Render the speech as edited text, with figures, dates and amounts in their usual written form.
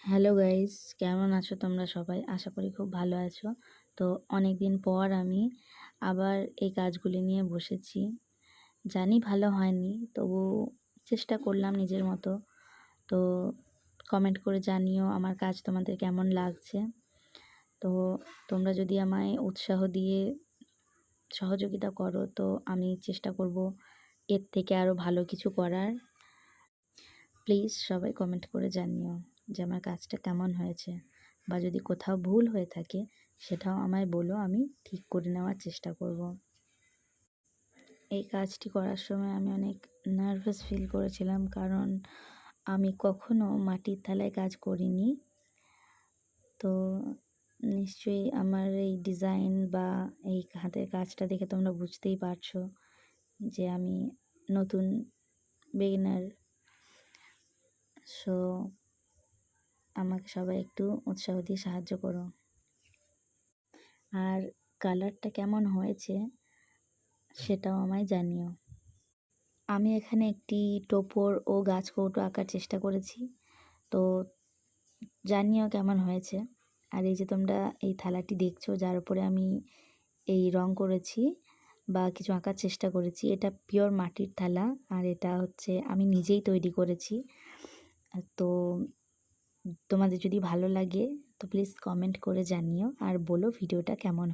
Hello guys, কেমন আছো তোমরা সবাই? আশা করি খুব ভালো আছো। তো অনেক দিন পর আমি আবার এই কাজগুলি নিয়ে বসেছি। জানি ভালো হয়নি, তবু চেষ্টা করলাম নিজের মতো। তো কমেন্ট করে জানিও আমার কাজ তোমাদের কেমন লাগছে। তো তোমরা যদি আমায় উৎসাহ দিয়ে সহযোগিতা করো, তো আমি চেষ্টা করব এর থেকে আরও ভালো কিছু করার। প্লিজ সবাই কমেন্ট করে জানিও যে আমার কাজটা কেমন হয়েছে, বা যদি কোথাও ভুল হয়ে থাকে সেটাও আমায় বলো, আমি ঠিক করে নেওয়ার চেষ্টা করব। এই কাজটি করার সময় আমি অনেক নার্ভাস ফিল করেছিলাম, কারণ আমি কখনো মাটির থালায় কাজ করিনি। তো নিশ্চয়ই আমার এই ডিজাইন বা এই হাতের কাজটা দেখে তোমরা বুঝতেই পারছো যে আমি নতুন বিগিনার। সো আমাকে সবাই একটু উৎসাহ দিয়ে সাহায্য করো। আর কালারটা কেমন হয়েছে সেটাও আমায় জানিও। আমি এখানে একটি টোপর ও গাছ কৌটো আঁকার চেষ্টা করেছি, তো জানিও কেমন হয়েছে। আর এই যে তোমরা এই থালাটি দেখছো, যার উপরে আমি এই রং করেছি বা কিছু আঁকার চেষ্টা করেছি, এটা পিওর মাটির থালা। আর এটা হচ্ছে আমি নিজেই তৈরি করেছি। তো তোমাদের যদি ভালো লাগে তো প্লিজ কমেন্ট করে জানিও আর বলো ভিডিওটা কেমন।